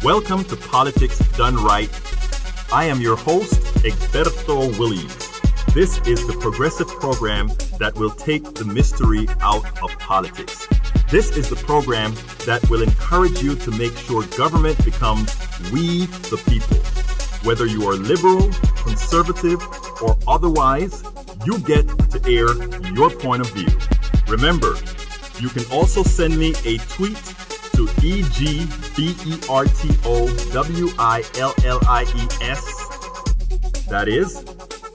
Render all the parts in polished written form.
Welcome to Politics Done Right. I am your host, Egberto Willies. This is the progressive program that will take the mystery out of politics. This is the program that will encourage you to make sure government becomes we the people. Whether you are liberal, conservative, or otherwise, you get to air your point of view. Remember, you can also send me a tweet to EGBERTOWILLIES. That is,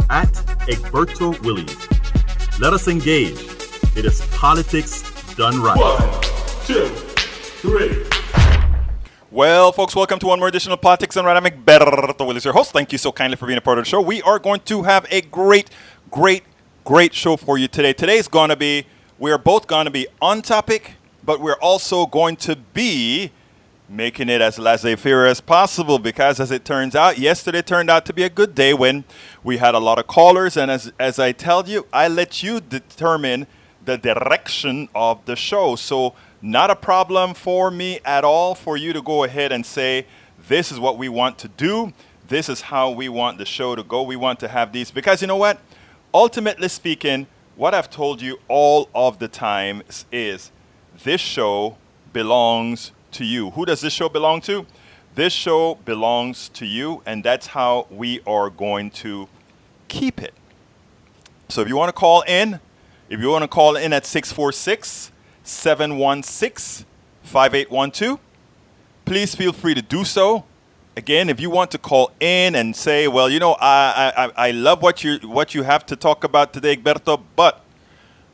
at Egberto Willies. Let us engage. It is politics done right. 1, 2, 3. Well, folks, welcome to one more edition of Politics Done Right. I'm Egberto Willies, your host. Thank you so kindly for being a part of the show. We are going to have a great show for you today. We are both going to be on topic, but we're also going to be making it as laissez-faire as possible because, as it turns out, yesterday turned out to be a good day when we had a lot of callers. And as I tell you, I let you determine the direction of the show. So not a problem for me at all for you to go ahead and say, this is what we want to do. This is how we want the show to go. We want to have these because you know what? Ultimately speaking, what I've told you all of the time is this show belongs to you. Who does this show belong to? This show belongs to you, and that's how we are going to keep it. So if you want to call in, at 646-716-5812, please feel free to do so. Again, if you want to call in and say, well, you know, I love what you have to talk about today, Egberto, but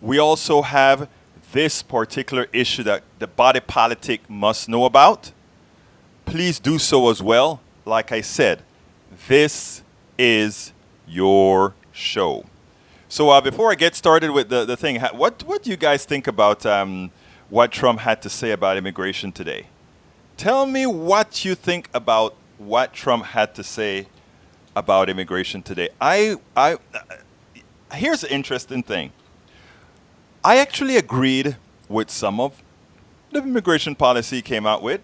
we also have this particular issue that the body politic must know about, please do so as well. Like I said, this is your show. So before I get started with the thing, what do you guys think about what Trump had to say about immigration today? Tell me what you think about what Trump had to say about immigration today. Here's an interesting thing. I actually agreed with some of the immigration policy he came out with.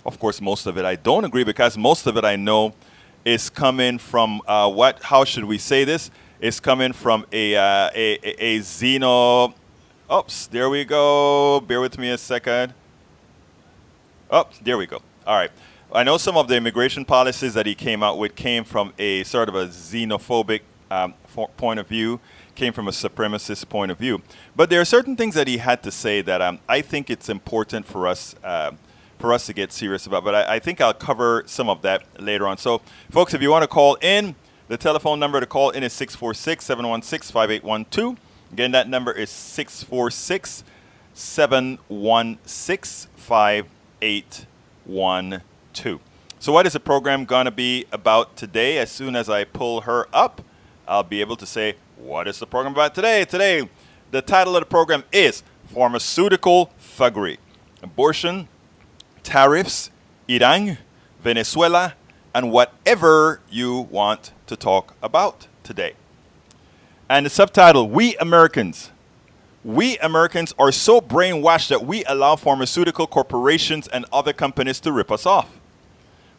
Of course, most of it I don't agree because most of it I know is coming from how should we say this? It's coming from a xeno. Oops, there we go. Bear with me a second. Oh, there we go. All right. I know some of the immigration policies that he came out with came from a sort of a xenophobic point of view, came from a supremacist point of view. But there are certain things that he had to say that I think it's important for us to get serious about. But I think I'll cover some of that later on. So, folks, if you want to call in, the telephone number to call in is 646-716-5812. Again, that number is 646-716-5812. So what is the program going to be about today? As soon as I pull her up, I'll be able to say, what is the program about today? Today, the title of the program is Pharmaceutical Thuggery, Abortion, Tariffs, Iran, Venezuela, and whatever you want to talk about today. And the subtitle, We Americans are so brainwashed that we allow pharmaceutical corporations and other companies to rip us off.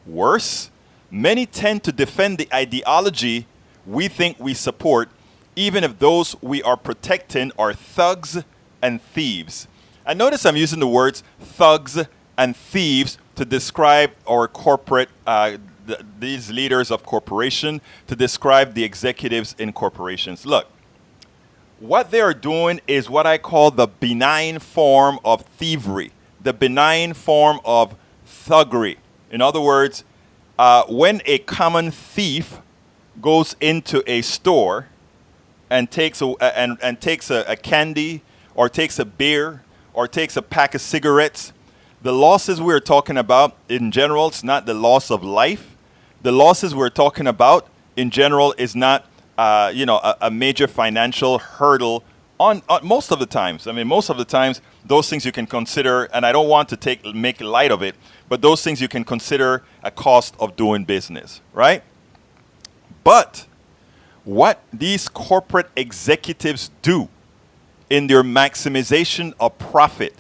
Worse, many tend to defend the ideology we think we support, even if those we are protecting are thugs and thieves. And notice I'm using the words thugs and thieves to describe our corporate, these leaders of corporation, to describe the executives in corporations. Look, what they are doing is what I call the benign form of thievery, the benign form of thuggery. In other words, when a common thief goes into a store and takes a candy or takes a beer or takes a pack of cigarettes, the losses we're talking about in general, it's not the loss of life. The losses we're talking about in general is not a major financial hurdle on most of the times. I mean, most of the times, those things you can consider, and I don't want to make light of it, but those things you can consider a cost of doing business, right? But what these corporate executives do in their maximization of profit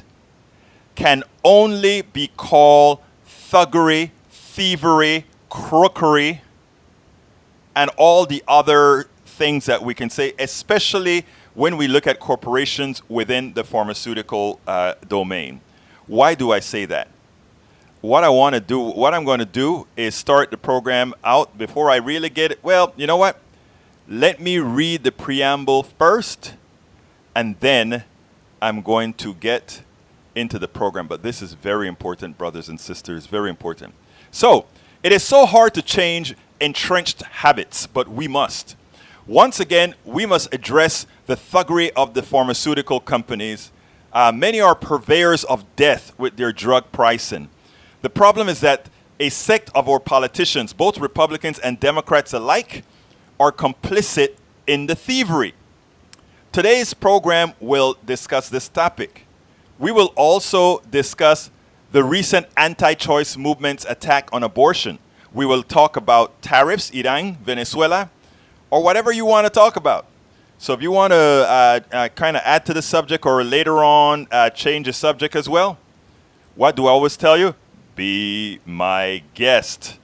can only be called thuggery, thievery, crookery, and all the other things that we can say, especially when we look at corporations within the pharmaceutical domain. Why do I say that? What I'm going to do is start the program out before I really get it. Well, you know what? Let me read the preamble first, and then I'm going to get into the program. But this is very important, brothers and sisters, very important. So, it is so hard to change entrenched habits, but we must. Once again, we must address the thuggery of the pharmaceutical companies. Many are purveyors of death with their drug pricing. The problem is that a sect of our politicians, both Republicans and Democrats alike, are complicit in the thievery. Today's program will discuss this topic. We will also discuss the recent anti-choice movement's attack on abortion. We will talk about tariffs, Iran, Venezuela, or whatever you want to talk about. So if you want to kind of add to the subject or later on change the subject as well, what do I always tell you? Be my guest.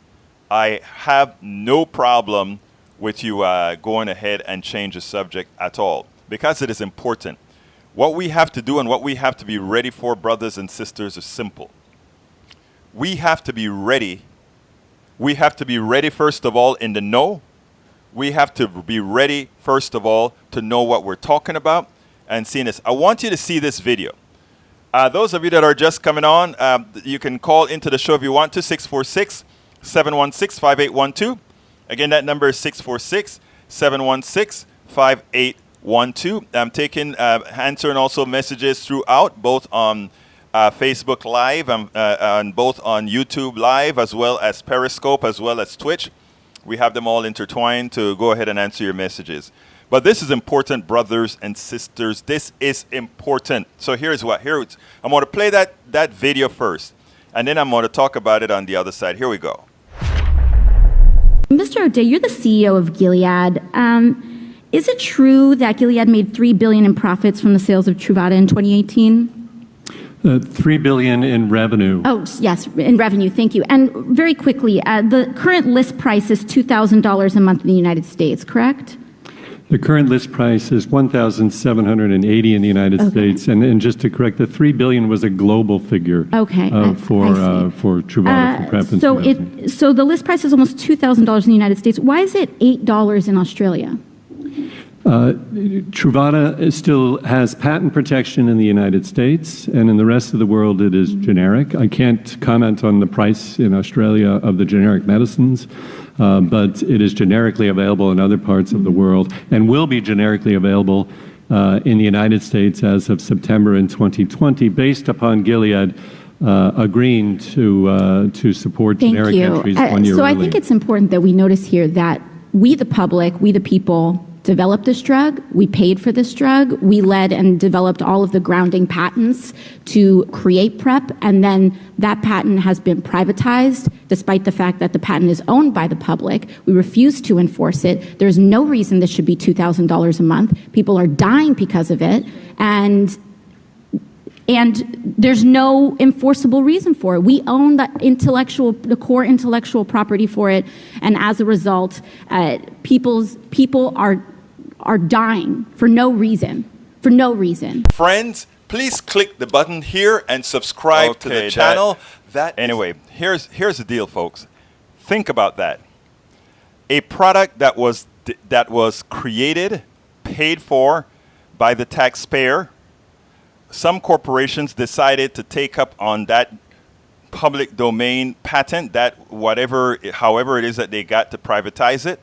I have no problem with you going ahead and change the subject at all, because it is important. What we have to do and what we have to be ready for, brothers and sisters, is simple. We have to be ready. We have to be ready, first of all, in the know. We have to be ready, first of all, to know what we're talking about and seeing this. I want you to see this video. Those of you that are just coming on, you can call into the show if you want to, 646-716-5812. Again, that number is 646-716-5812. I'm taking, answering also messages throughout, both on Facebook Live and both on YouTube Live, as well as Periscope, as well as Twitch. We have them all intertwined to go ahead and answer your messages. But this is important, brothers and sisters. This is important. So here's what. I'm going to play that video first, and then I'm going to talk about it on the other side. Here we go. Mr. O'Day, you're the CEO of Gilead. Is it true that Gilead made $3 billion in profits from the sales of Truvada in 2018? $3 billion in revenue. Oh, yes, in revenue. Thank you. And very quickly, the current list price is $2,000 a month in the United States, correct? The current list price is $1,780 in the United States, and just to correct, the $3 billion was a global figure. Okay, for Truvada for PrEP. So the list price is almost $2,000 in the United States. Why is it $8 in Australia? Truvada still has patent protection in the United States, and in the rest of the world it is generic. I can't comment on the price in Australia of the generic medicines, but it is generically available in other parts of the world and will be generically available in the United States as of September in 2020, based upon Gilead agreeing to support generic entries 1 year So early. I think it's important that we notice here that we, the public, we, the people, developed this drug, we paid for this drug, we led and developed all of the grounding patents to create PrEP, and then that patent has been privatized despite the fact that the patent is owned by the public. We refuse to enforce it. There's no reason this should be $2,000 a month. People are dying because of it, and there's no enforceable reason for it. We own the core intellectual property for it, and as a result, people are dying for no reason. For no reason. Friends, please click the button here and subscribe to the channel. Anyway, here's the deal, folks. Think about that. A product that was created, paid for by the taxpayer. Some corporations decided to take up on that public domain patent, that however it is that they got to privatize it,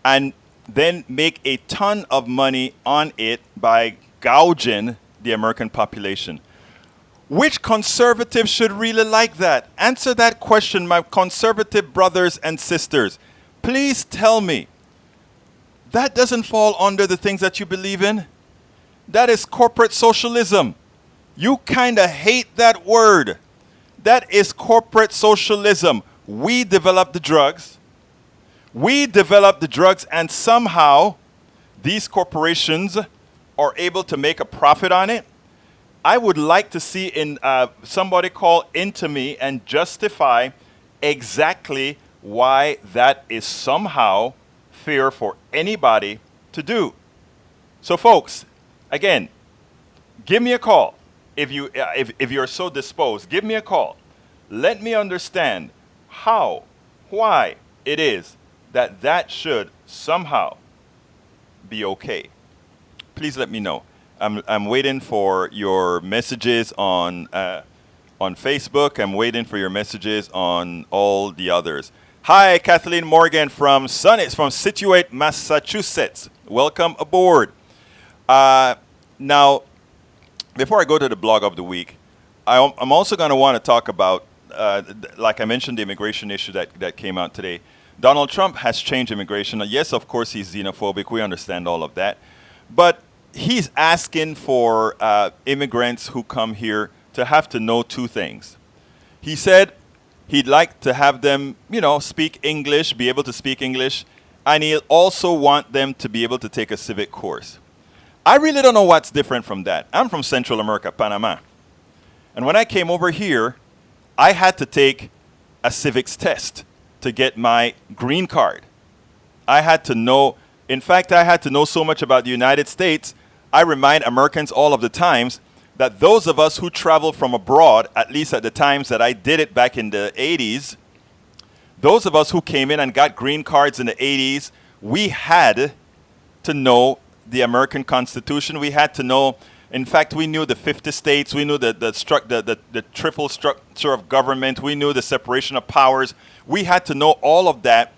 and then make a ton of money on it by gouging the American population. Which conservatives should really like that? Answer that question, my conservative brothers and sisters. Please tell me. That doesn't fall under the things that you believe in. That is corporate socialism. You kind of hate that word. That is corporate socialism. We developed the drugs. And somehow these corporations are able to make a profit on it. I would like to see somebody call into me and justify exactly why that is somehow fair for anybody to do. So folks, again, give me a call. If you're so disposed, give me a call. Let me understand how, why it is that should somehow be okay. Please let me know. I'm waiting for your messages on Facebook. I'm waiting for your messages on all the others. Hi, Kathleen Morgan from Situate, Massachusetts. Welcome aboard. Now, before I go to the blog of the week, I'm also going to want to talk about, like I mentioned, the immigration issue that came out today. Donald Trump has changed immigration. Yes, of course, he's xenophobic. We understand all of that. But he's asking for immigrants who come here to have to know two things. He said he'd like to have them, speak English, be able to speak English, and he'll also want them to be able to take a civic course. I really don't know what's different from that. I'm from Central America, Panama. And when I came over here, I had to take a civics test to get my green card. I had to know, in fact, I had to know so much about the United States. I remind Americans all of the times that those of us who travel from abroad, at least at the times that I did it back in the 80s, those of us who came in and got green cards in the 80s, we had to know the American Constitution. We had to know, in fact, we knew the 50 states. We knew the triple structure of government. We knew the separation of powers. We had to know all of that,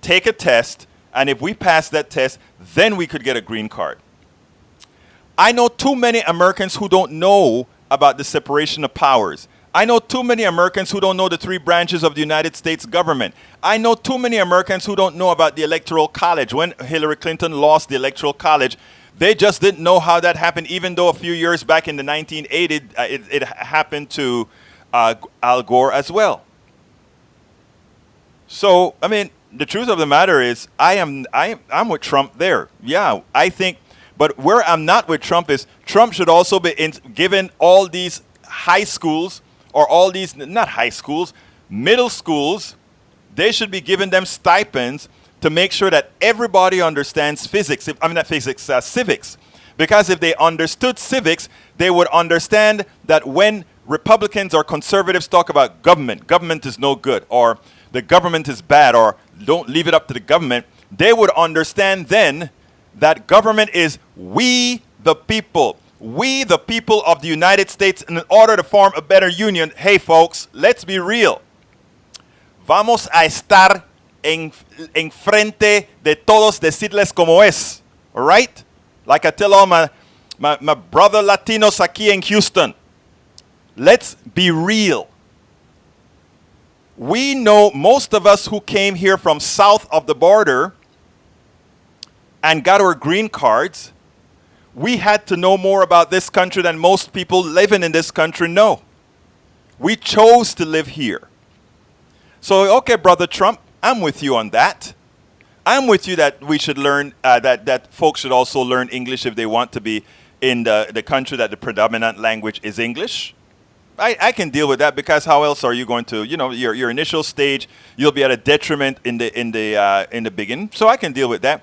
take a test, and if we passed that test, then we could get a green card. I know too many Americans who don't know about the separation of powers. I know too many Americans who don't know the three branches of the United States government. I know too many Americans who don't know about the Electoral College. When Hillary Clinton lost the Electoral College, they just didn't know how that happened, even though a few years back in the 1980s, it happened to Al Gore as well. So, I mean, the truth of the matter is I'm with Trump there. Yeah, I think, but where I'm not with Trump is Trump should also be given all these high schools, or all these, not high schools, middle schools, they should be giving them stipends to make sure that everybody understands physics. Civics. Because if they understood civics, they would understand that when Republicans or conservatives talk about government is no good, or the government is bad, or don't leave it up to the government, they would understand then that government is we the people. We, the people of the United States, in order to form a better union. Hey, folks, let's be real. Vamos a estar en frente de todos, decirles como es. All right? Like I tell all my brother Latinos aquí in Houston. Let's be real. We know, most of us who came here from south of the border and got our green cards, we had to know more about this country than most people living in this country know. We chose to live here. So, okay, Brother Trump, I'm with you on that. I'm with you that we should learn, that folks should also learn English if they want to be in the country that the predominant language is English. I can deal with that, because how else are you going to, your initial stage, you'll be at a detriment in the beginning. So I can deal with that.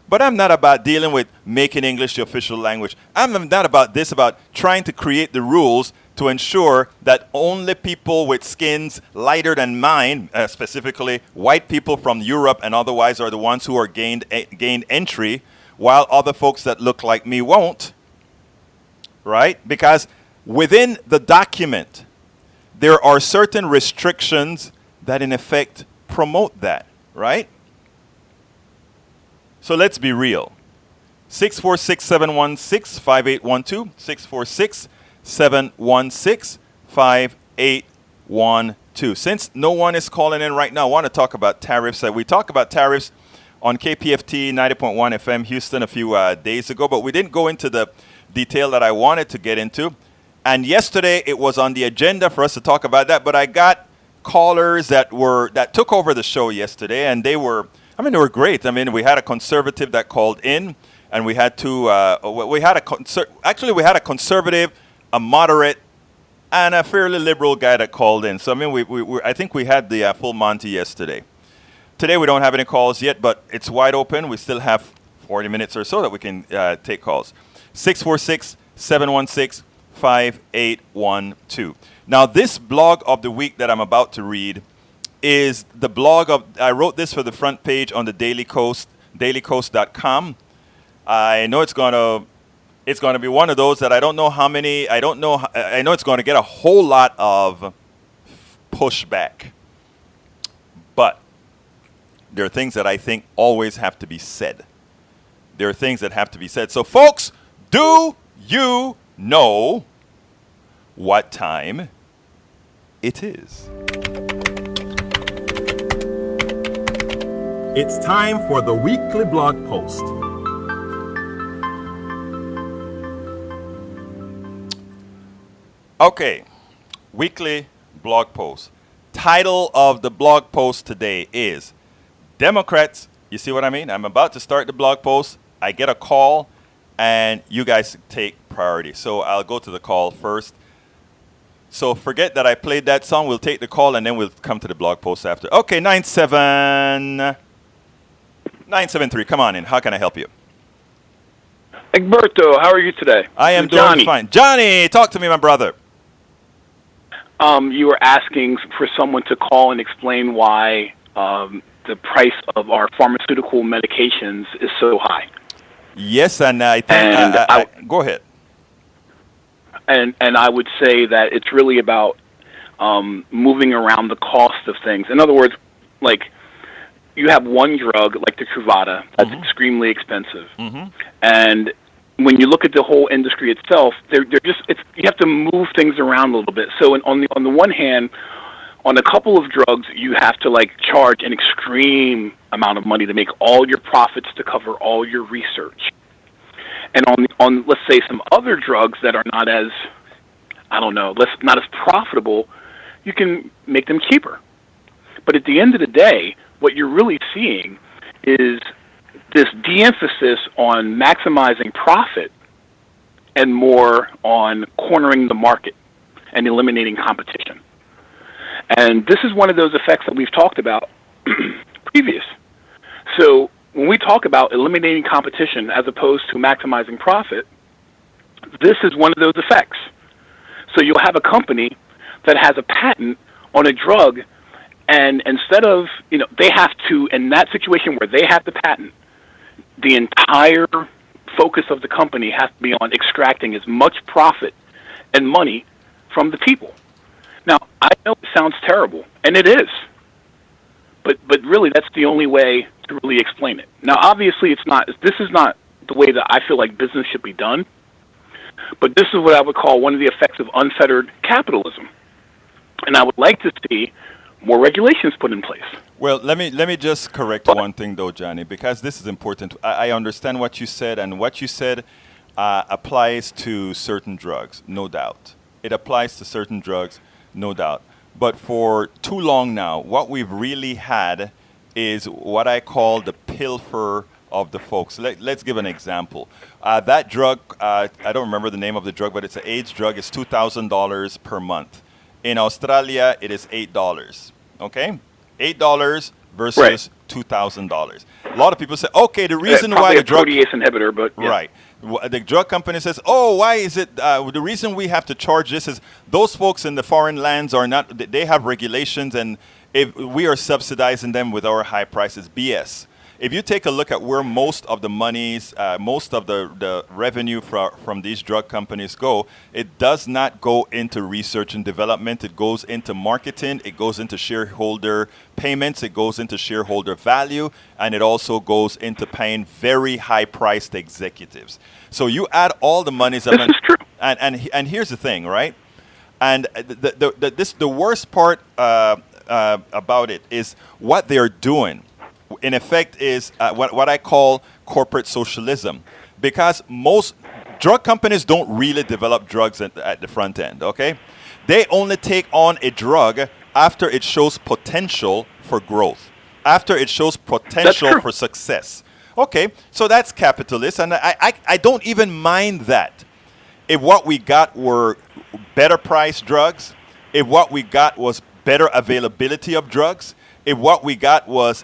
But I'm not about dealing with making English the official language. I'm not about trying to create the rules to ensure that only people with skins lighter than mine, specifically white people from Europe and otherwise, are the ones who are gained entry, while other folks that look like me won't. Right? Because within the document, there are certain restrictions that in effect promote that. Right? So let's be real. 646-716-5812. 646-716-5812. Since no one is calling in right now, I want to talk about tariffs. We talked about tariffs on KPFT 90.1 FM Houston a few days ago, but we didn't go into the detail that I wanted to get into. And yesterday it was on the agenda for us to talk about that, but I got callers that took over the show yesterday, and they were great. I mean, we had a conservative that called in, and we had two. We had a conservative, a moderate, and a fairly liberal guy that called in. So, I mean, I think we had the full Monty yesterday. Today we don't have any calls yet, but it's wide open. We still have 40 minutes or so that we can take calls. 646-716-5812. Now, this blog of the week that I'm about to read is the blog of, I wrote this for the front page on the Daily Coast, dailycoast.com. I know it's going to be one of those that I don't know how many, I know it's going to get a whole lot of pushback. But there are things that I think always have to be said. There are things that have to be said. So, folks, do you know what time it is? It's time for the weekly blog post. Okay, weekly blog post. Title of the blog post today is Democrats. You see what I mean? I'm about to start the blog post. I get a call, and you guys take priority. So I'll go to the call first. So forget that I played that song. We'll take the call, and then we'll come to the blog post after. Okay, 973. Come on in. How can I help you? Egberto, how are you today? I am doing Johnny. fine. Johnny, talk to me, my brother. You were asking for someone to call and explain why the price of our pharmaceutical medications is so high. Yes, and I think... go ahead. And I would say that it's really about moving around the cost of things. In other words, like, you have one drug, like the Truvada, that's extremely expensive. And when you look at the whole industry itself, they're just you have to move things around a little bit. So on the one hand, on a couple of drugs, you have to like charge an extreme amount of money to make all your profits to cover all your research. And on let's say some other drugs that are not as not as profitable, you can make them cheaper. But at the end of the day, what you're really seeing is this de-emphasis on maximizing profit and more on cornering the market and eliminating competition. And this is one of those effects that we've talked about previous. So when we talk about eliminating competition as opposed to maximizing profit, this is one of those effects. So you'll have a company that has a patent on a drug, and instead of, they have to, in that situation where they have the patent, the entire focus of the company has to be on extracting as much profit and money from the people. Now, I know it sounds terrible, and it is, but really that's the only way to really explain it. Now, obviously, this is not the way that I feel like business should be done, but this is what I would call one of the effects of unfettered capitalism. And I would like to see more regulations put in place. Well, let me just correct one thing, though, Johnny, because this is important. I understand what you said, and what you said applies to certain drugs, no doubt. It applies to certain drugs, no doubt. But for too long now, what we've really had is what I call the pilfer of the folks. Let's give an example. That drug, I don't remember the name of the drug, but it's an AIDS drug. It's $2,000 per month. In Australia, it is $8. Okay? $8 versus $2,000. A lot of people say, okay, the reason why the drug... protease inhibitor, but... Yeah. Right. The drug company says, oh, why is it... the reason we have to charge this is those folks in the foreign lands are not... They have regulations, and if we are subsidizing them with our high prices. BS. If you take a look at where most of the monies, most of the revenue from these drug companies go, it does not go into research and development. It goes into marketing. It goes into shareholder payments. It goes into shareholder value. And it also goes into paying very high-priced executives. So you add all the monies up. This is true. And here's the thing, right? And the worst part about it is what they're doing. In effect, is what I call corporate socialism, because most drug companies don't really develop drugs at the front end, okay? They only take on a drug after it shows potential for growth, after it shows potential for success. Okay, so that's capitalist, and I don't even mind that. If what we got were better priced drugs, if what we got was better availability of drugs, if what we got was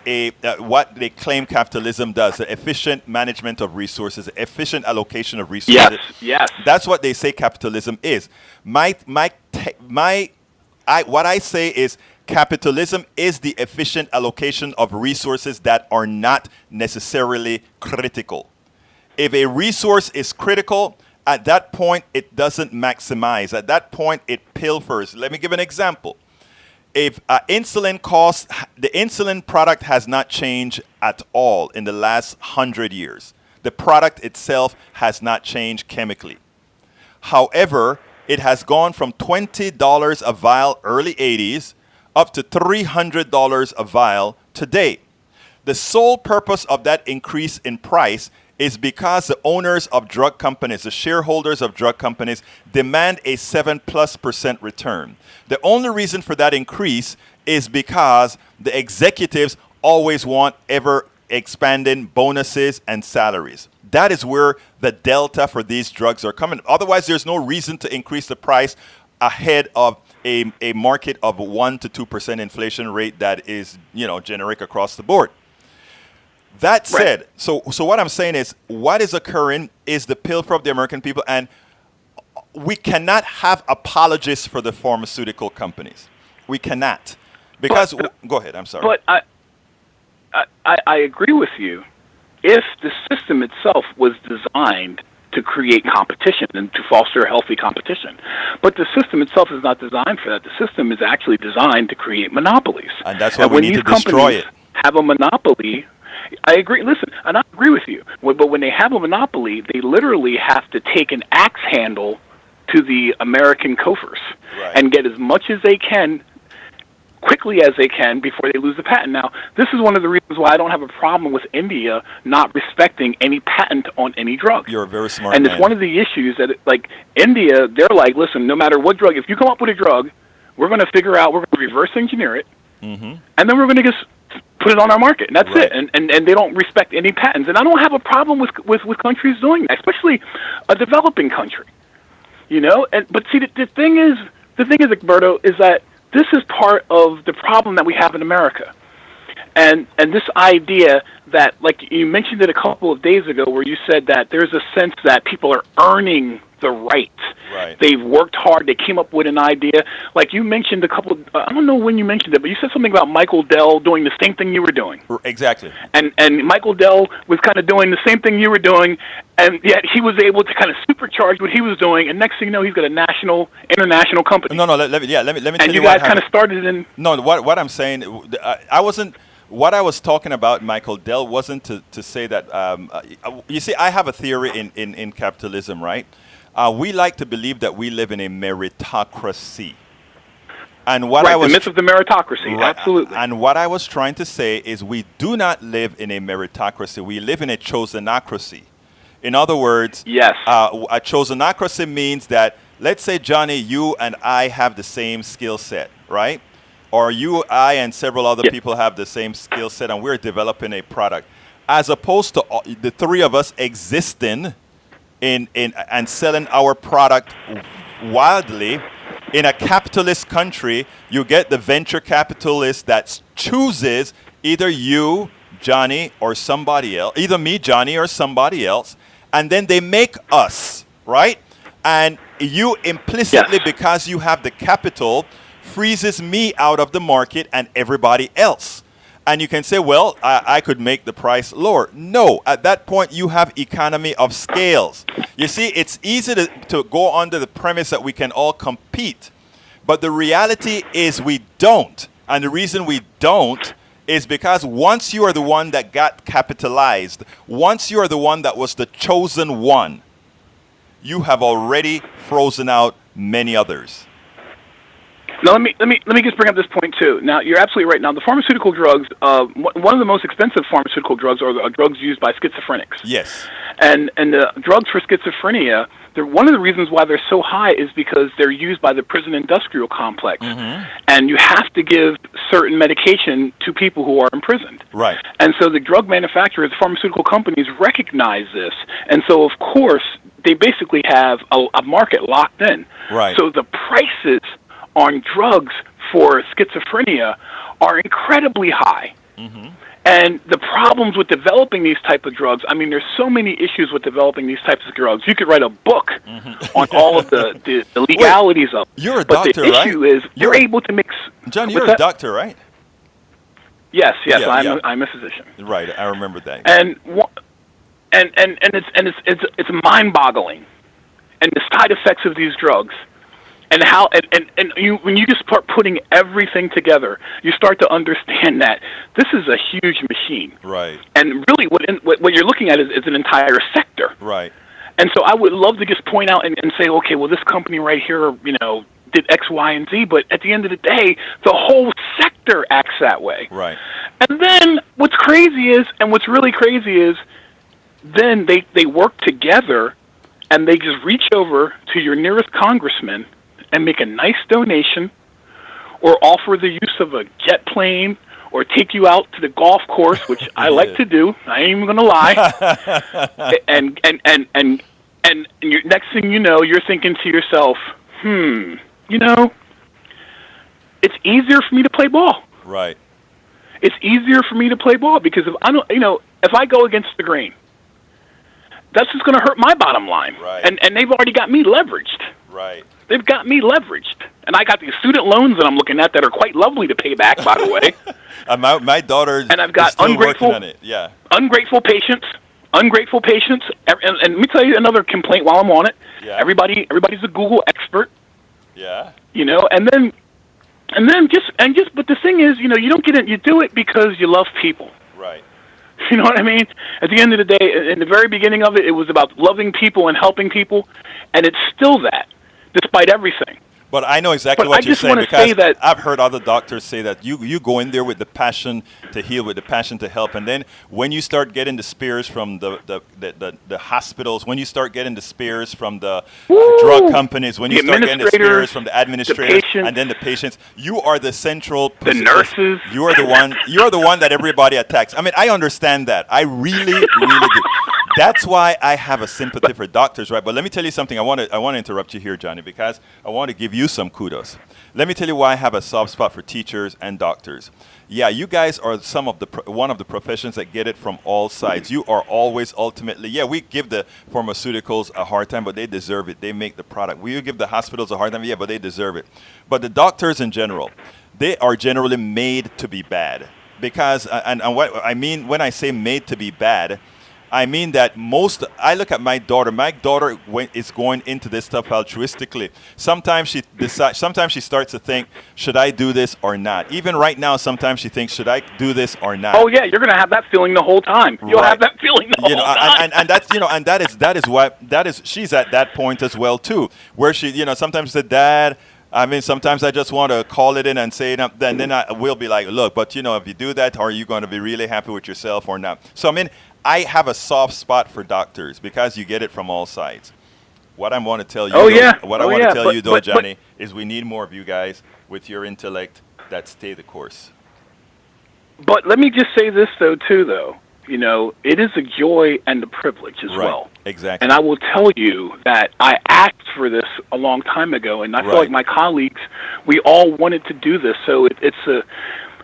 what they claim capitalism does, efficient management of resources, efficient allocation of resources. Yes. That's what they say capitalism is. What I say is capitalism is the efficient allocation of resources that are not necessarily critical. If a resource is critical, at that point, it doesn't maximize. At that point, it pilfers. Let me give an example. If insulin costs, the insulin product has not changed at all in the last 100 years. The product itself has not changed chemically. However, it has gone from $20 a vial early 80s up to $300 a vial today. The sole purpose of that increase in price is because the owners of drug companies, the shareholders of drug companies, demand a 7+% return. The only reason for that increase is because the executives always want ever expanding bonuses and salaries. That is where the delta for these drugs are coming. Otherwise, there's no reason to increase the price ahead of a market of 1 to 2% inflation rate that is, generic across the board. That said, so what I'm saying is what is occurring is the pilfer of the American people, and we cannot have apologists for the pharmaceutical companies. We cannot. Because, go ahead, I'm sorry. But I agree with you. If the system itself was designed to create competition and to foster healthy competition. But the system itself is not designed for that. The system is actually designed to create monopolies. And that's why we need to destroy it. Have a monopoly. I agree. Listen, and I agree with you. But when they have a monopoly, they literally have to take an axe handle to the American coffers and get as much as they can, quickly as they can, before they lose the patent. Now, this is one of the reasons why I don't have a problem with India not respecting any patent on any drug. You're a very smart And man. it's one of the issues that, India, they're like, listen, no matter what drug, if you come up with a drug, we're going to figure out, we're going to reverse engineer it, and then we're going to just put it on our market, and that's it. And they don't respect any patents. And I don't have a problem with countries doing that, especially a developing country. But see, the thing is, Egberto, is that this is part of the problem that we have in America. And this idea that, like you mentioned it a couple of days ago, where you said that there's a sense that people are earning the right. They've worked hard. They came up with an idea. Like you mentioned I don't know when you mentioned it, but you said something about Michael Dell doing the same thing you were doing. Exactly. And Michael Dell was kind of doing the same thing you were doing, and yet he was able to kind of supercharge what he was doing, and next thing you know, he's got a international company. No, let me tell you. And you guys kind of started in... No, what I'm saying, I wasn't... What I was talking about, Michael Dell, wasn't to say that... you see, I have a theory in capitalism, right? We like to believe that we live in a meritocracy. And the myth of the meritocracy, absolutely. And what I was trying to say is we do not live in a meritocracy. We live in a chosenocracy. In other words, a chosenocracy means that, let's say, Johnny, you and I have the same skill set, right? Or you, I, and several other people have the same skill set, and we're developing a product. As opposed to the three of us existing and selling our product wildly. In a capitalist country, you get the venture capitalist that chooses either you, Johnny, or somebody else, either me, Johnny, or somebody else, and then they make us, right? And you implicitly, because you have the capital, freezes me out of the market and everybody else. And you can say, well, I could make the price lower. No, at that point, you have economy of scales. You see, it's easy to go under the premise that we can all compete. But the reality is we don't. And the reason we don't is because once you are the one that got capitalized, once you are the one that was the chosen one, you have already frozen out many others. Now, let me just bring up this point too. Now, you're absolutely right. Now, the pharmaceutical drugs, one of the most expensive pharmaceutical drugs are drugs used by schizophrenics. Yes. And the drugs for schizophrenia, one of the reasons why they're so high is because they're used by the prison industrial complex. And you have to give certain medication to people who are imprisoned. Right. And so the drug manufacturers, pharmaceutical companies recognize this. And so, of course, they basically have a market locked in. Right. So the prices on drugs for schizophrenia are incredibly high. And the problems with developing these type of drugs, I mean, there's so many issues with developing these types of drugs. You could write a book on all of the legalities of it. You're a but doctor, the right? issue is you're able to mix. John, What's you're a that? doctor, right? Yes, Yeah, I'm a physician. Right, I remember that. And it's mind-boggling, and the side effects of these drugs, and how and you when you just start putting everything together, you start to understand that this is a huge machine. Right. And really, what you're looking at is an entire sector. Right. And so I would love to just point out and say, okay, well, this company right here, did X, Y, and Z, but at the end of the day, the whole sector acts that way. Right. And then what's really crazy is, then they work together, and they just reach over to your nearest congressman and make a nice donation, or offer the use of a jet plane, or take you out to the golf course, which I like to do. I ain't even gonna lie. and next thing you know, you're thinking to yourself, it's easier for me to play ball. Right. It's easier for me to play ball because if I go against the grain, that's just going to hurt my bottom line. Right. And they've already got me leveraged. Right. They've got me leveraged. And I got these student loans that I'm looking at that are quite lovely to pay back, by the way. My daughter and I've got is still working on it. Yeah. Ungrateful patients. And let me tell you another complaint while I'm on it. Yeah. Everybody's a Google expert. Yeah. But the thing is, you don't get it. You do it because you love people. Right. You know what I mean? At the end of the day, in the very beginning of it, it was about loving people and helping people, and it's still that, despite everything. But I know exactly what you're saying, because I've heard other doctors say that you go in there with the passion to heal, with the passion to help, and then when you start getting the spears from the hospitals, when you start getting the spears from the drug companies, when you start getting the spears from the administrators, and then the patients, you are the central. The nurses. You are the one. You are the one that everybody attacks. I mean, I understand that. I really, really do. That's why I have a sympathy for doctors, right? But let me tell you something. I want to interrupt you here, Johnny, because I want to give you some kudos. Let me tell you why I have a soft spot for teachers and doctors. Yeah, you guys are one of the professions that get it from all sides. You are always ultimately, we give the pharmaceuticals a hard time, but they deserve it. They make the product. We give the hospitals a hard time, but they deserve it. But the doctors in general, they are generally made to be bad. Because, and what I mean when I say made to be bad, I mean that I look at my daughter. My daughter is going into this stuff altruistically. Sometimes she decides. Sometimes she starts to think, should I do this or not? Even right now, sometimes she thinks, should I do this or not? Oh yeah, you're going to have that feeling the whole time. You'll have that feeling the whole time. And that's that is she's at that point as well too, where she sometimes said, Dad. I mean, sometimes I just want to call it in and say it, then I will be like, look, but if you do that, are you going to be really happy with yourself or not? So I mean, I have a soft spot for doctors because you get it from all sides. What I want to tell you, Johnny, is we need more of you guys with your intellect that stay the course. But let me just say this, though. It is a joy and a privilege as well. Exactly. And I will tell you that I asked for this a long time ago, and I feel like my colleagues, we all wanted to do this. So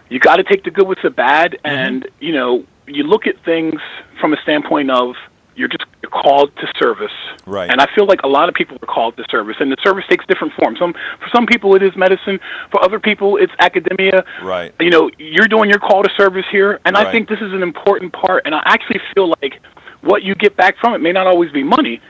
you got to take the good with the bad, and you look at things from a standpoint of you're called to service. Right. And I feel like a lot of people are called to service, and the service takes different forms. For some people it is medicine. For other people it's academia. Right. You're doing your call to service here, and I think this is an important part. And I actually feel like what you get back from it may not always be money.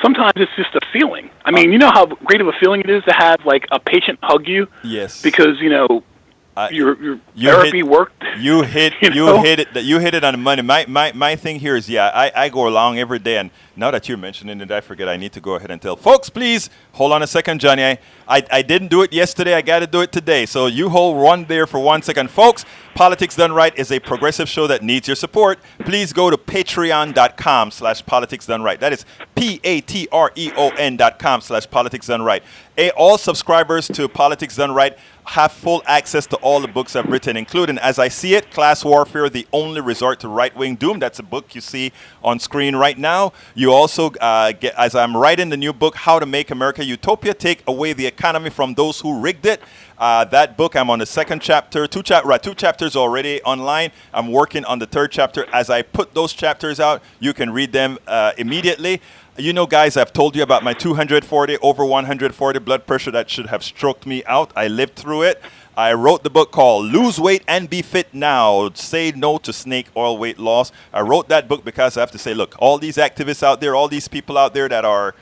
Sometimes it's just a feeling. I mean, you know how great of a feeling it is to have like a patient hug you. Yes. Because your therapy worked. You hit it on the money. My thing here is I go along every day, and now that you're mentioning it, I forget I need to go ahead and tell folks, please hold on a second, Johnny. I didn't do it yesterday. I got to do it today. So you hold one there for 1 second, folks. Politics Done Right is a progressive show that needs your support. Please go to patreon.com/politicsdoneright. That is patreon.com/politicsdoneright. All subscribers to Politics Done Right have full access to all the books I've written, including, as I see it, Class Warfare, The Only Resort to Right-Wing Doom. That's a book you see on screen right now. You also get, as I'm writing the new book, How to Make America Utopia, Take Away the Economy from Those Who Rigged It. That book, I'm on the second chapter, two chapters already online. I'm working on the third chapter. As I put those chapters out, you can read them immediately. You know, guys, I've told you about my 240 over 140 blood pressure that should have stroked me out. I lived through it. I wrote the book called Lose Weight and Be Fit Now, Say No to Snake Oil Weight Loss. I wrote that book because I have to say, look, all these activists out there, all these people out there that are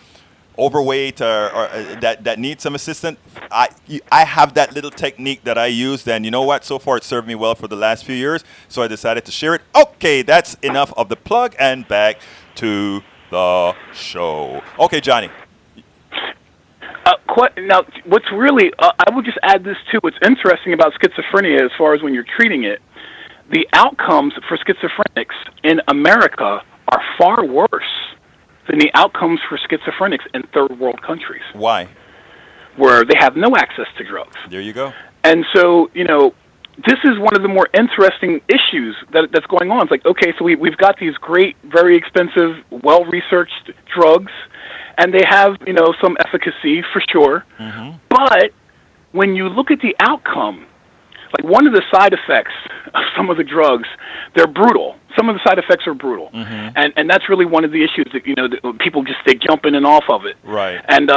overweight or that need some assistance, I have that little technique that I used, and you know what? So far, it served me well for the last few years, so I decided to share it. Okay, that's enough of the plug, and back to the show. Okay, Johnny. Now, what's really, I would just add this too, what's interesting about schizophrenia as far as when you're treating it, the outcomes for schizophrenics in America are far worse than the outcomes for schizophrenics in third world countries. Why? Where they have no access to drugs. There you go. And so, you know, this is one of the more interesting issues that's going on. It's like, okay, so we've got these great, very expensive, well-researched drugs, and they have, you know, some efficacy for sure. Mm-hmm. But when you look at the outcome, like one of the side effects of some of the drugs, they're brutal. Some of the side effects are brutal. Mm-hmm. And that's really one of the issues that, you know, that people just stay jumping and off of it. Right. And,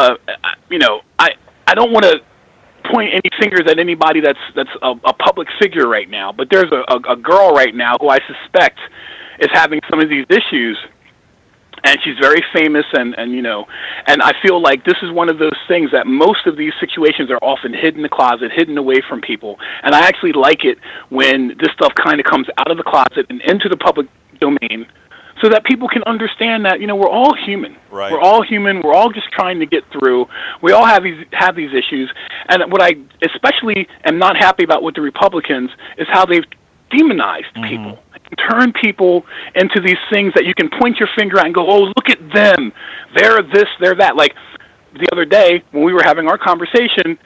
you know, I don't want to point any fingers at anybody that's a public figure right now, but there's a girl right now who I suspect is having some of these issues, and she's very famous, and you know, and I feel like this is one of those things that most of these situations are often hidden in the closet, hidden away from people, and I actually like it when this stuff kind of comes out of the closet and into the public domain, so that people can understand that, you know, we're all human. Right. We're all human. We're all just trying to get through. We all have these issues. And what I especially am not happy about with the Republicans is how they've demonized people, turn people into these things that you can point your finger at and go, oh, look at them. They're this, they're that. Like the other day when we were having our conversation,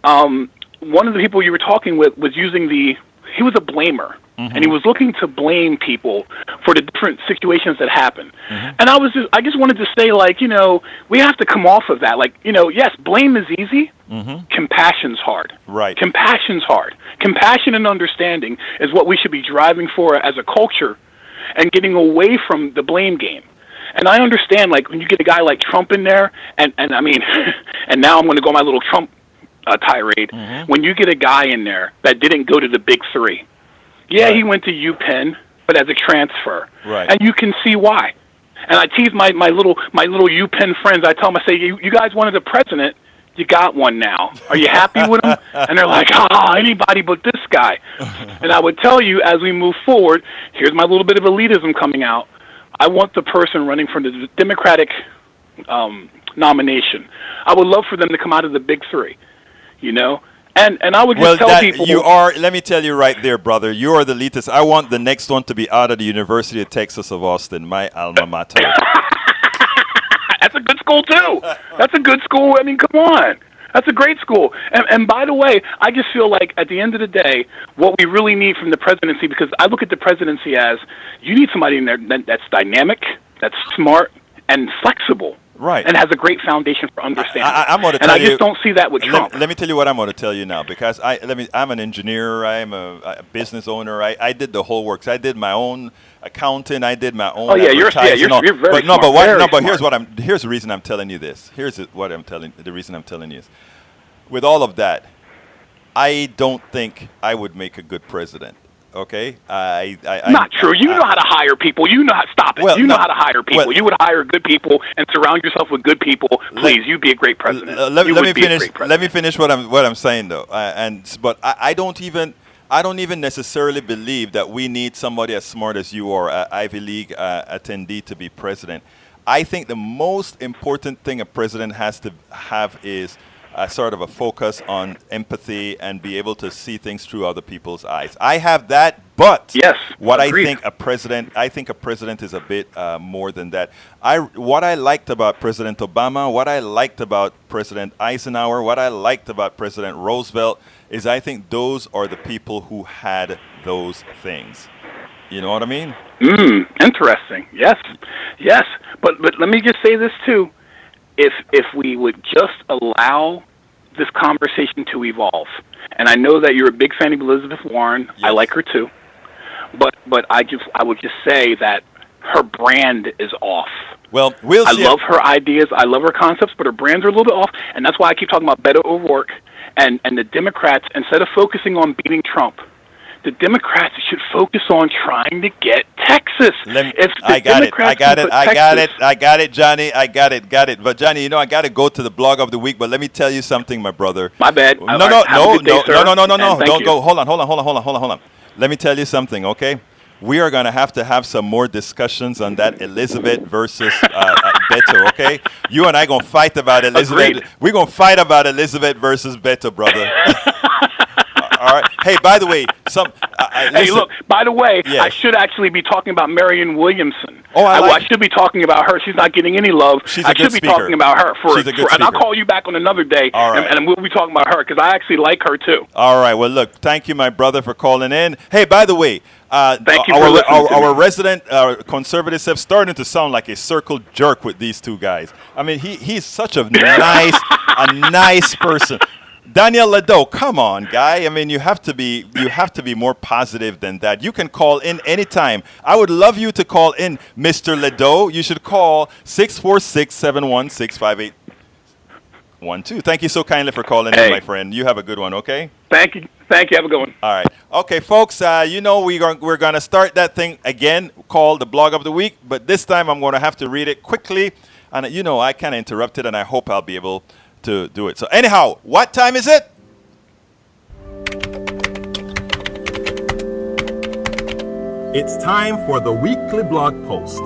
one of the people you were talking with was using he was a blamer. Mm-hmm. And he was looking to blame people for the different situations that happen. Mm-hmm. And I just wanted to say, like, you know, we have to come off of that. Like, you know, yes, blame is easy. Mm-hmm. Compassion's hard. Right. Compassion's hard. Compassion and understanding is what we should be driving for as a culture, and getting away from the blame game. And I understand, like, when you get a guy like Trump in there, and I mean, and now I'm going to go on my little Trump tirade. Mm-hmm. When you get a guy in there that didn't go to the big three, yeah, right. He went to UPenn, but as a transfer, right. And you can see why. And I tease my little UPenn friends. I tell them, I say, you guys wanted a president, you got one now. Are you happy with him? And they're like, anybody but this guy. And I would tell you, as we move forward, here's my little bit of elitism coming out. I want the person running for the Democratic nomination. I would love for them to come out of the big three, you know. And I would just tell people... let me tell you right there, brother, you are the elitist. I want the next one to be out of the University of Texas of Austin, my alma mater. That's a good school, too. That's a good school. I mean, come on. That's a great school. And by the way, I just feel like at the end of the day, what we really need from the presidency, because I look at the presidency as, you need somebody in there that's dynamic, that's smart, and flexible. Right. And has a great foundation for understanding. I'm going to tell you, I just don't see that with Trump. Let me tell you what I'm going to tell you now, because I'm an engineer, I'm a business owner. I did the whole works. I did my own accounting. I did my own advertising. You're very smart. But here's the reason I'm telling you this. The reason I'm telling you is, with all of that, I don't think I would make a good president. Okay, not true. You know how to hire people. You know how. Stop it. Well, you know how to hire people. Well, you would hire good people and surround yourself with good people. Please, you'd be a great president. Let me finish what I'm saying though. But I don't even necessarily believe that we need somebody as smart as you or an Ivy League attendee to be president. I think the most important thing a president has to have is sort of a focus on empathy and be able to see things through other people's eyes. I have that, but Yes, what agreed. I think a president is a bit more than that. What I liked about President Obama, what I liked about President Eisenhower, what I liked about President Roosevelt is I think those are the people who had those things. You know what I mean? Interesting. Yes. But let me just say this too. If we would just allow this conversation to evolve, and I know that you're a big fan of Elizabeth Warren. Yes. I like her too. But I would just say that her brand is off. Well, we'll see. I love her ideas. I love her concepts, but her brands are a little bit off, and that's why I keep talking about Beto O'Rourke and the Democrats. Instead of focusing on beating Trump, the Democrats should focus on trying to get Texas. I got it, Johnny. I got it. But Johnny, I got to go to the blog of the week. But let me tell you something, my brother. My bad. No. Don't Go. Hold on. Let me tell you something, okay? We are going to have some more discussions on that Elizabeth versus Beto, okay? You and I going to fight about Elizabeth. Agreed. We're going to fight about Elizabeth versus Beto, brother. All right. Hey, by the way, hey, look, by the way, Yes. I should actually be talking about Marianne Williamson. Oh, I should be talking about her. She's not getting any love. She's a I good should be speaker. talking about her. She's a good and I'll speaker. call you back on another day, All right. and we'll be talking about her because I actually like her too. All right. Well, look, thank you, my brother, for calling in. Hey, by the way, Thank you for listening to our me. resident conservatives have started to sound like a circle jerk with these two guys. I mean, he's such a nice person. Daniel Ledo, come on, guy. I mean, you have to be more positive than that. You can call in anytime. I would love you to call in, Mr. Ledo. You should call 646-716-5812. Thank you so kindly for calling in, my friend. You have a good one, okay? Thank you. Have a good one. All right. Okay, folks, we're going to start that thing again called the Blog of the Week, but this time I'm going to have to read it quickly. And, I kind of interrupted, and I hope I'll be able to do it. So anyhow, what time is it? It's time for the weekly blog post.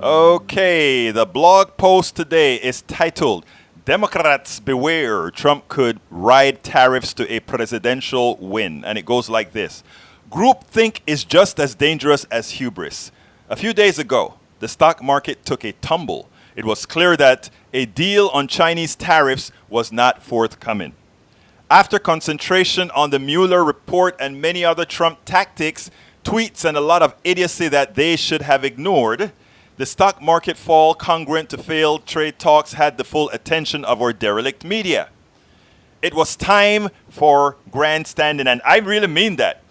Okay, the blog post today is titled, Democrats Beware, Trump Could Ride Tariffs to a Presidential Win. And it goes like this. Groupthink is just as dangerous as hubris. A few days ago, the stock market took a tumble. It was clear that a deal on Chinese tariffs was not forthcoming. After concentration on the Mueller report and many other Trump tactics, tweets, and a lot of idiocy that they should have ignored, the stock market fall congruent to failed trade talks had the full attention of our derelict media. It was time for grandstanding, and I really mean that.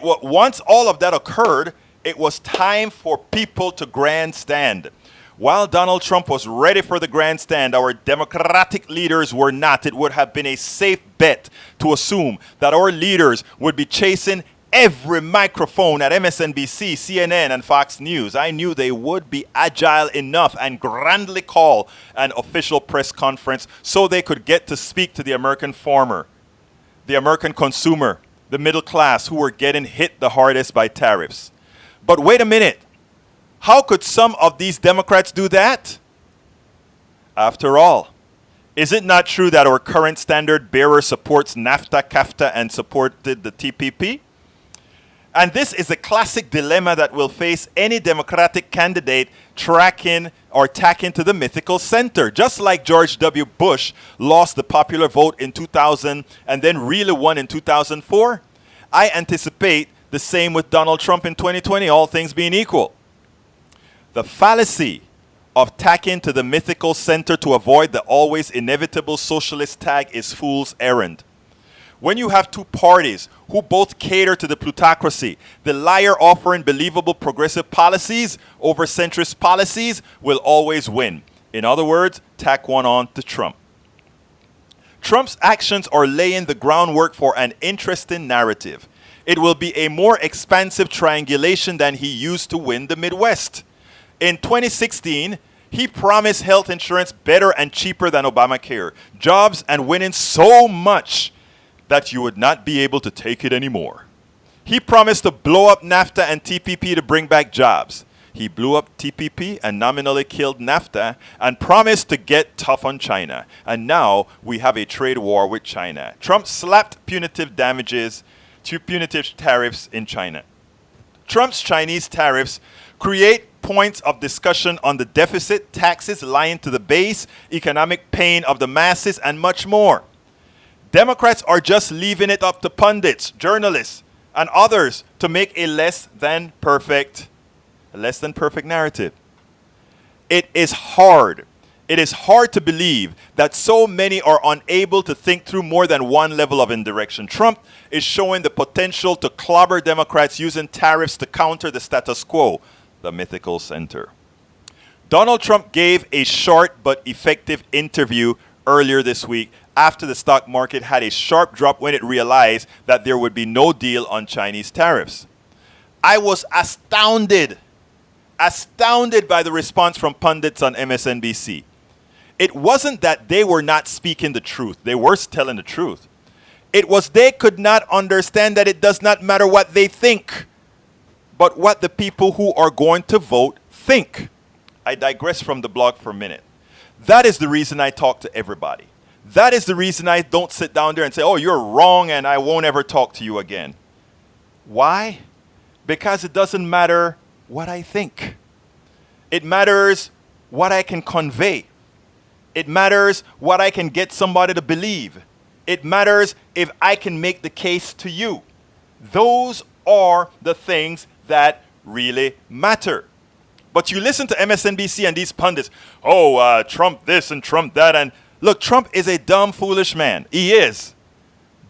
Once all of that occurred, it was time for people to grandstand. While Donald Trump was ready for the grandstand, our Democratic leaders were not. It would have been a safe bet to assume that our leaders would be chasing every microphone at MSNBC, CNN, and Fox News. I knew they would be agile enough and grandly call an official press conference so they could get to speak to the American farmer, the American consumer, the middle class who were getting hit the hardest by tariffs. But wait a minute. How could some of these Democrats do that? After all, is it not true that our current standard bearer supports NAFTA, CAFTA, and supported the TPP? And this is a classic dilemma that will face any Democratic candidate tacking to the mythical center. Just like George W. Bush lost the popular vote in 2000 and then really won in 2004, I anticipate the same with Donald Trump in 2020, all things being equal. The fallacy of tacking to the mythical center to avoid the always inevitable socialist tag is fool's errand. When you have two parties who both cater to the plutocracy, the liar offering believable progressive policies over centrist policies will always win. In other words, tack one on to Trump. Trump's actions are laying the groundwork for an interesting narrative. It will be a more expansive triangulation than he used to win the Midwest. In 2016, he promised health insurance better and cheaper than Obamacare, jobs, and winning so much that you would not be able to take it anymore. He promised to blow up NAFTA and TPP to bring back jobs. He blew up TPP and nominally killed NAFTA and promised to get tough on China. And now we have a trade war with China. Trump slapped punitive tariffs in China. Trump's Chinese tariffs create points of discussion on the deficit, taxes, lying to the base, economic pain of the masses, and much more. Democrats are just leaving it up to pundits, journalists, and others to make a less than perfect narrative. It is hard to believe that so many are unable to think through more than one level of indirection. Trump is showing the potential to clobber Democrats using tariffs to counter the status quo, the mythical center. Donald Trump gave a short but effective interview earlier this week after the stock market had a sharp drop when it realized that there would be no deal on Chinese tariffs. I was astounded by the response from pundits on MSNBC. It wasn't that they were not speaking the truth. They were telling the truth. It was they could not understand that it does not matter what they think, but what the people who are going to vote think. I digress from the blog for a minute. That is the reason I talk to everybody. That is the reason I don't sit down there and say, oh, you're wrong and I won't ever talk to you again. Why? Because it doesn't matter what I think. It matters what I can convey. It matters what I can get somebody to believe. It matters if I can make the case to you. Those are the things that really matter. But you listen to MSNBC and these pundits, Trump this and Trump that. And look, Trump is a dumb, foolish man. He is.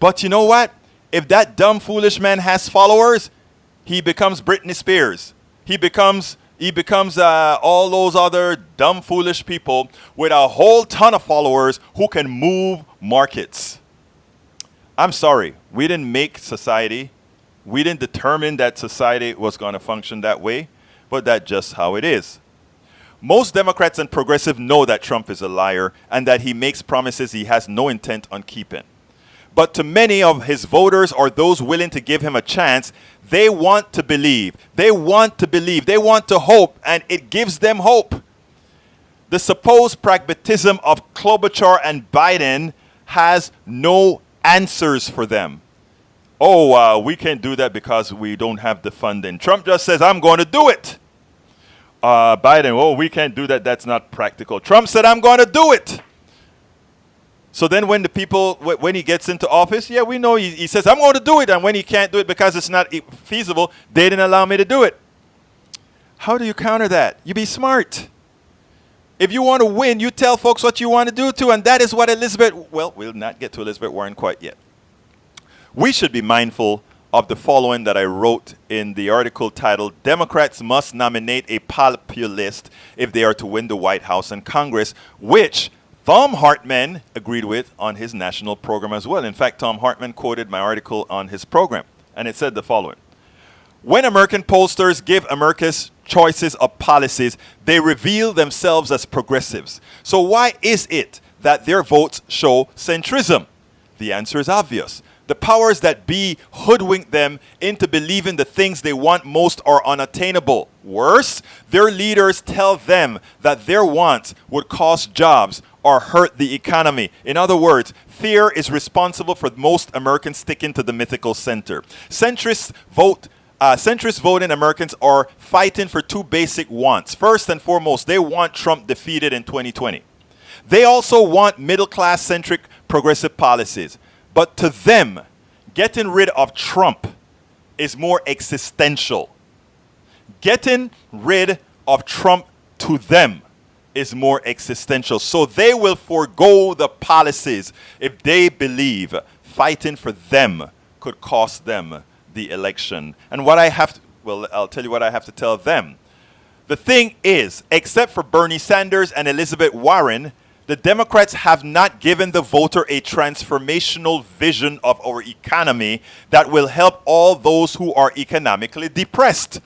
But you know what? If that dumb, foolish man has followers, he becomes Britney Spears. He becomes all those other dumb, foolish people with a whole ton of followers who can move markets. I'm sorry. We didn't make society. We didn't determine that society was going to function that way, but that's just how it is. Most Democrats and progressives know that Trump is a liar and that he makes promises he has no intent on keeping. But to many of his voters or those willing to give him a chance, they want to believe. They want to believe. They want to hope, and it gives them hope. The supposed pragmatism of Klobuchar and Biden has no answers for them. We can't do that because we don't have the funding. Trump just says, I'm going to do it. Biden, we can't do that. That's not practical. Trump said, I'm going to do it. So then when he gets into office, we know he says, I'm going to do it. And when he can't do it because it's not feasible, they didn't allow me to do it. How do you counter that? You be smart. If you want to win, you tell folks what you want to do too. And that is what we'll not get to Elizabeth Warren quite yet. We should be mindful of the following that I wrote in the article titled, Democrats Must Nominate a Populist If They Are to Win the White House and Congress, which Thom Hartmann agreed with on his national program as well. In fact, Thom Hartmann quoted my article on his program, and it said the following. When American pollsters give America's choices of policies, they reveal themselves as progressives. So why is it that their votes show centrism? The answer is obvious. The powers that be hoodwink them into believing the things they want most are unattainable. Worse, their leaders tell them that their wants would cost jobs or hurt the economy. In other words, fear is responsible for most Americans sticking to the mythical center. Centrist voting Americans are fighting for two basic wants. First and foremost, they want Trump defeated in 2020. They also want middle-class centric progressive policies. But to them, getting rid of Trump is more existential. Getting rid of Trump to them is more existential. So they will forego the policies if they believe fighting for them could cost them the election. And I'll tell you what I have to tell them. The thing is, except for Bernie Sanders and Elizabeth Warren, the Democrats have not given the voter a transformational vision of our economy that will help all those who are economically depressed.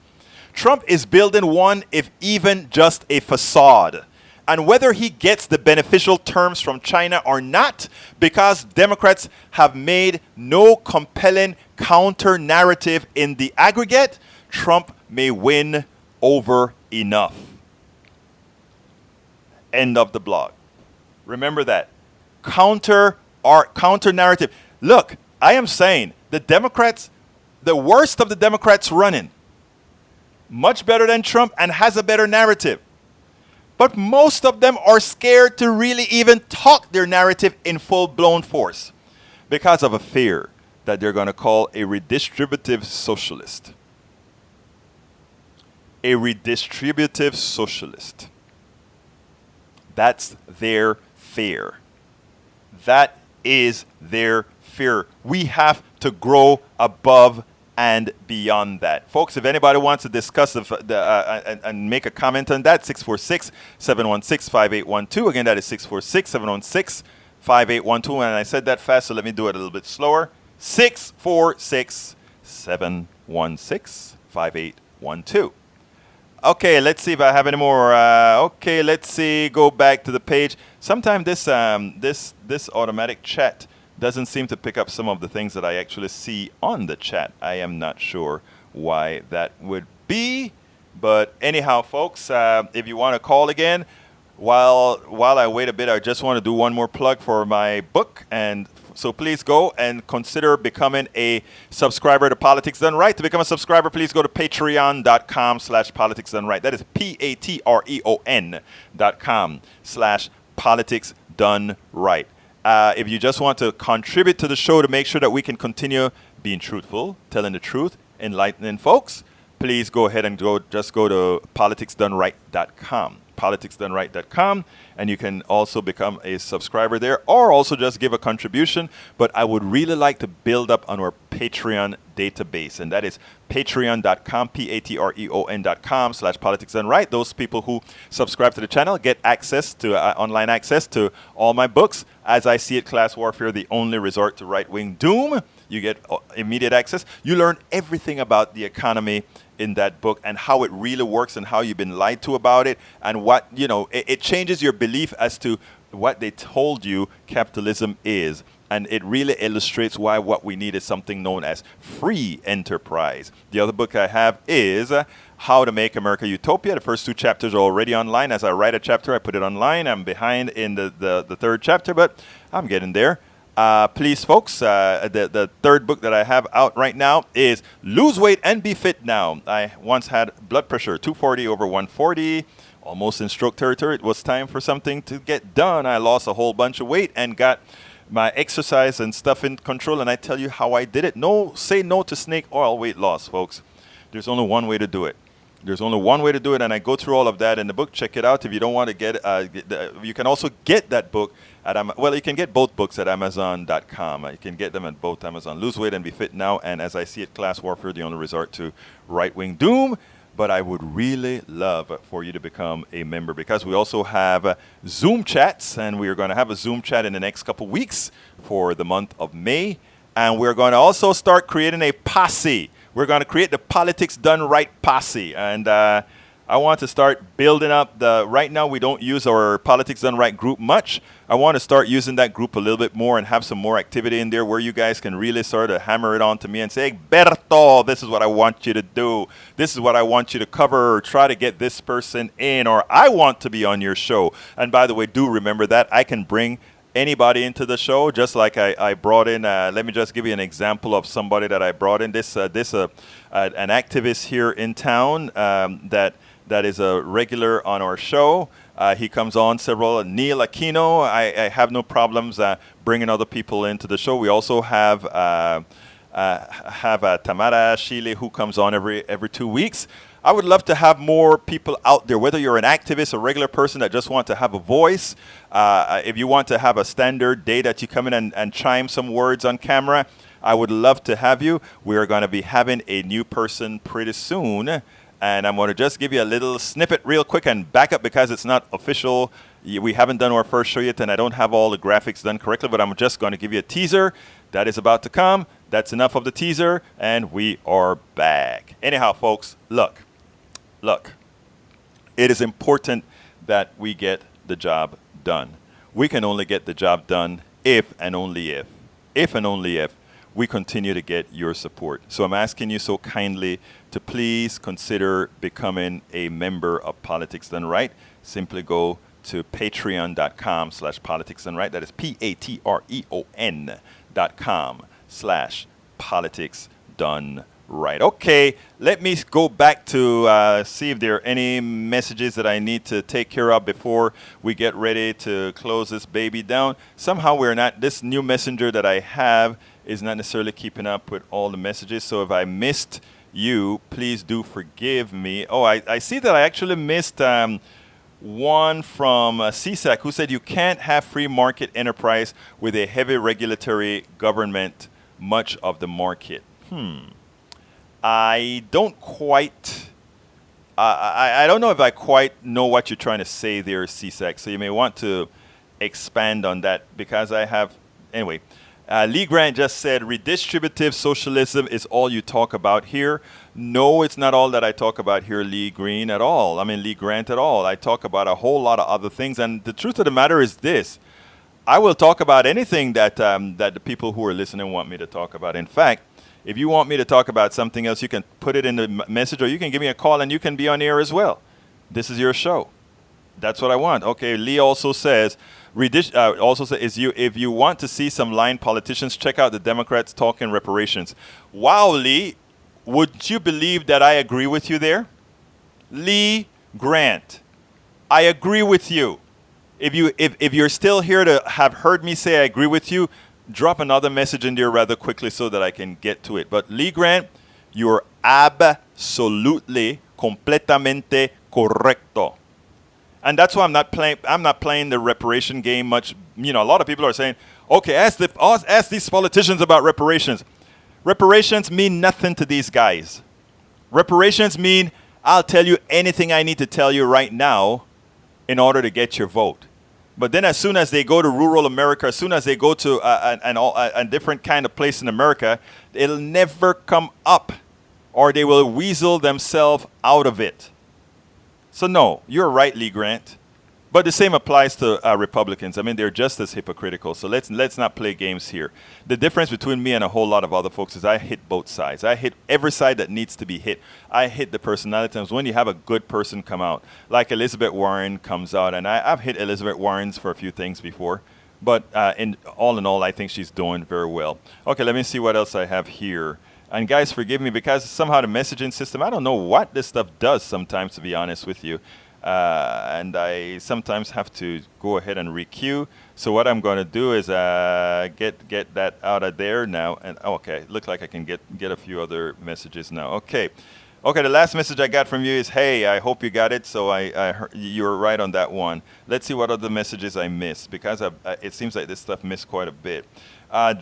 Trump is building one, if even just a facade. And whether he gets the beneficial terms from China or not, because Democrats have made no compelling counter narrative in the aggregate, Trump may win over enough. End of the blog. Remember that. Counter narrative. Look, I am saying the Democrats, the worst of the Democrats running, much better than Trump and has a better narrative. But most of them are scared to really even talk their narrative in full-blown force because of a fear that they're going to call a redistributive socialist. A redistributive socialist. That's their fear. That is their fear. We have to grow above and beyond that. Folks, if anybody wants to discuss and make a comment on that, 646-716-5812. Again, that is 646-716-5812. And I said that fast, so let me do it a little bit slower. 646-716-5812. Okay, let's see if I have any more. Okay, let's see. Go back to the page. Sometimes this automatic chat doesn't seem to pick up some of the things that I actually see on the chat. I am not sure why that would be. But anyhow, folks, if you want to call again, while I wait a bit, I just want to do one more plug for my book. And so please go and consider becoming a subscriber to Politics Done Right. To become a subscriber, please go to patreon.com/Politics Done Right. That is patreon.com/Politics Done Right. If you just want to contribute to the show to make sure that we can continue being truthful, telling the truth, enlightening folks, please go ahead and go to politicsdoneright.com. politicsdoneright.com, and you can also become a subscriber there or also just give a contribution. But I would really like to build up on our Patreon database, and that is patreon.com, patreon.com/politicsdoneright. Those people who subscribe to the channel get access to online access to all my books. As I See It, Class Warfare, The Only Resort to Right-Wing Doom. You get immediate access. You learn everything about the economy in that book and how it really works and how you've been lied to about it, and what, it changes your belief as to what they told you capitalism is. And it really illustrates why what we need is something known as free enterprise. The other book I have is How to Make America Utopia. The first 2 chapters are already online. As I write a chapter, I put it online. I'm behind in the third chapter, but I'm getting there. Please, folks, the third book that I have out right now is Lose Weight and Be Fit Now. I once had blood pressure, 240/140, almost in stroke territory. It was time for something to get done. I lost a whole bunch of weight and got my exercise and stuff in control, and I tell you how I did it. Say no to snake oil weight loss, folks. There's only one way to do it. There's only one way to do it, and I go through all of that in the book. Check it out if you don't want to get you can also get that book at you can get both books at Amazon.com. You can get them at both Amazon. Lose Weight and Be Fit Now, and As I See It, Class Warfare, The Only Resort to Right-Wing Doom. But I would really love for you to become a member, because we also have Zoom chats, and we are going to have a Zoom chat in the next couple weeks for the month of May. And we're going to also start creating a posse. We're going to create the Politics Done Right posse. And I want to start building up right now we don't use our Politics Done Right group much. I want to start using that group a little bit more and have some more activity in there where you guys can really sort of hammer it on to me and say, Berto, this is what I want you to do. This is what I want you to cover, or try to get this person in, or I want to be on your show. And by the way, do remember that I can bring anybody into the show, just like I brought in, let me just give you an example of somebody that I brought in. An activist here in town that is a regular on our show. He comes on several. Neil Aquino. I have no problems bringing other people into the show. We also have Tamara Shile, who comes on every 2 weeks. I would love to have more people out there, whether you're an activist, a regular person that just want to have a voice. If you want to have a standard day that you come in and chime some words on camera, I would love to have you. We are going to be having a new person pretty soon. And I'm going to just give you a little snippet real quick and back up because it's not official. We haven't done our first show yet, and I don't have all the graphics done correctly, but I'm just going to give you a teaser that is about to come. That's enough of the teaser, and we are back. Anyhow, folks, look. It is important that we get the job done. We can only get the job done if and only if we continue to get your support. So I'm asking you so kindly to please consider becoming a member of Politics Done Right. Simply go to patreon.com/politicsdoneright. That is patreon.com/politics done right. Okay, let me go back to see if there are any messages that I need to take care of before we get ready to close this baby down. Somehow this new messenger that I have is not necessarily keeping up with all the messages. So if I missed you, please do forgive me. Oh, I see that I actually missed one from CSAC who said you can't have free market enterprise with a heavy regulatory government much of the market. I don't quite, I don't know if I quite know what you're trying to say there, CSAC. So you may want to expand on that because I have, anyway. Lee Grant just said redistributive socialism is all you talk about here. No, it's not all that I talk about here, Lee Grant at all. I talk about a whole lot of other things. And the truth of the matter is this. I will talk about anything that that the people who are listening want me to talk about. In fact, if you want me to talk about something else, you can put it in the message or you can give me a call and you can be on air as well. This is your show. That's what I want. Okay, Lee also says, if you want to see some lying politicians, check out the Democrats talking reparations. Wow, Lee, would you believe that I agree with you there? Lee Grant, I agree with you. If you're still here to have heard me say I agree with you, drop another message in there rather quickly so that I can get to it. But Lee Grant, you're absolutely, completamente correcto. And that's why I'm not playing the reparation game much. You know, a lot of people are saying, okay, ask these politicians about reparations. Reparations mean nothing to these guys. Reparations mean I'll tell you anything I need to tell you right now in order to get your vote. But then as soon as they go to rural America, as soon as they go to a different kind of place in America, it'll never come up or they will weasel themselves out of it. So no, you're right, Lee Grant. But the same applies to Republicans. I mean, they're just as hypocritical. So let's not play games here. The difference between me and a whole lot of other folks is I hit both sides. I hit every side that needs to be hit. I hit the personality times when you have a good person come out, like Elizabeth Warren comes out, and I've hit Elizabeth Warren for a few things before. But in all, I think she's doing very well. Okay, let me see what else I have here. And guys, forgive me because somehow the messaging system, I don't know what this stuff does sometimes, to be honest with you. And I sometimes have to go ahead and requeue. So what I'm going to do is get that out of there now. And okay, looks like I can get a few other messages now. Okay, the last message I got from you is, hey, I hope you got it. So I heard, you were right on that one. Let's see what other messages I missed because it seems like this stuff missed quite a bit.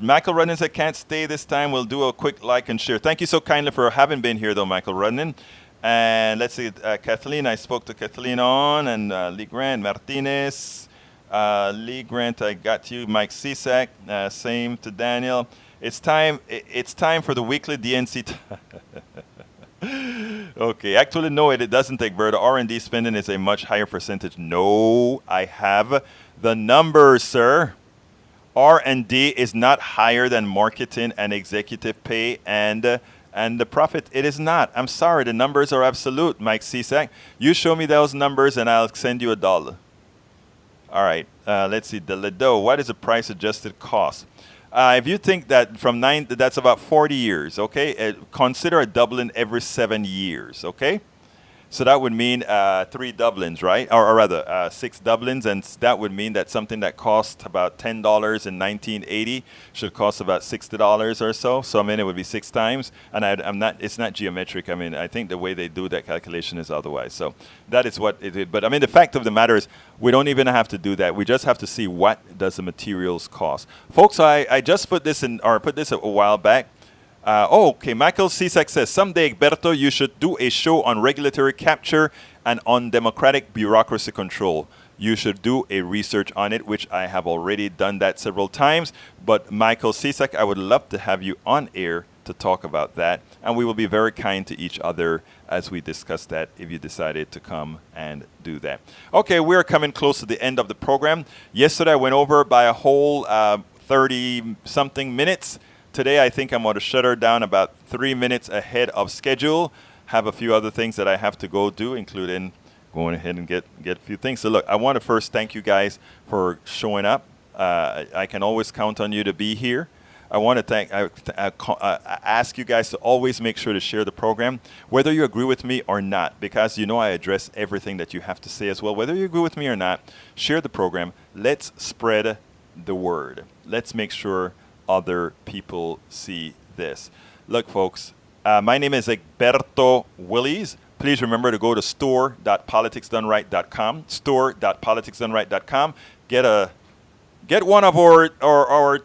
Michael Rudnin said, can't stay this time. We'll do a quick like and share. Thank you so kindly for having been here, though, Michael Rudnin. And let's see, Kathleen, I spoke to Kathleen on, and Lee Grant, Martinez. Lee Grant, I got you. Mike Cisak, same to Daniel. It's time for the weekly DNC. Okay, actually, no, it doesn't, Egberto. R&D spending is a much higher percentage. No, I have the numbers, sir. R&D is not higher than marketing and executive pay and the profit. It is not. I'm sorry. The numbers are absolute, Mike Cisak. You show me those numbers and I'll send you $1. All right. Let's see. The Lido. What is the price adjusted cost? If you think that that's about 40 years, okay? Consider a doubling every 7 years, okay? So that would mean 3 doublings, right? Or rather, 6 doublings, and that would mean that something that cost about $10 in 1980 should cost about $60 or so. So I mean, it would be 6 times, and it's not geometric. I mean, I think the way they do that calculation is otherwise. So that is what it is. But I mean, the fact of the matter is, we don't even have to do that. We just have to see what does the materials cost, folks. I just put this a while back. Okay, Michael Cisak says, someday, Egberto, you should do a show on regulatory capture and on democratic bureaucracy control. You should do a research on it, which I have already done that several times. But Michael Cisak, I would love to have you on air to talk about that. And we will be very kind to each other as we discuss that if you decided to come and do that. Okay, we're coming close to the end of the program. Yesterday, I went over by a whole 30-something minutes. Today, I think I'm going to shut her down about 3 minutes ahead of schedule. have a few other things that I have to go do, including going ahead and get a few things. So look, I want to first thank you guys for showing up. I can always count on you to be here. I want to ask you guys to always make sure to share the program, whether you agree with me or not, because you know I address everything that you have to say as well. Whether you agree with me or not, share the program. Let's spread the word. Let's make sure other people see this. Look, folks, my name is Egberto Willies. Please remember to go to store.politicsdoneright.com, store.politicsdoneright.com. Get one of our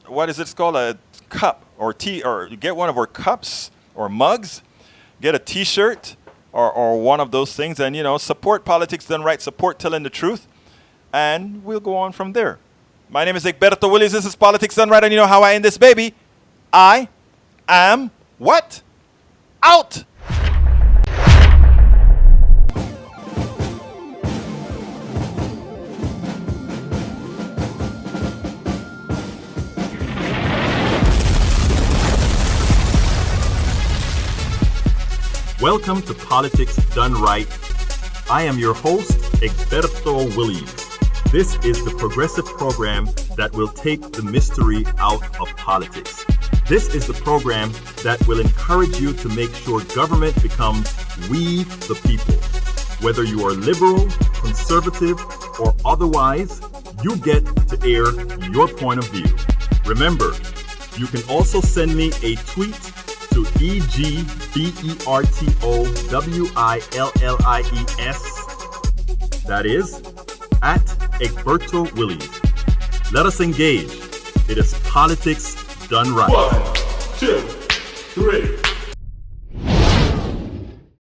what is it called, a cup or tea, or get one of our cups or mugs, get a t-shirt or one of those things, and support Politics Done Right, support telling the truth, and we'll go on from there. My name is Egberto Willies. This is Politics Done Right, and you know how I end this baby. I am what? Out. Welcome to Politics Done Right. I am your host, Egberto Willies. This is the progressive program that will take the mystery out of politics. This is the program that will encourage you to make sure government becomes we the people. Whether you are liberal, conservative, or otherwise, you get to air your point of view. Remember, you can also send me a tweet to EGBERTOWILLIES, that is, at Egberto Willies. Let us engage. It is Politics Done Right. 1, 2, 3.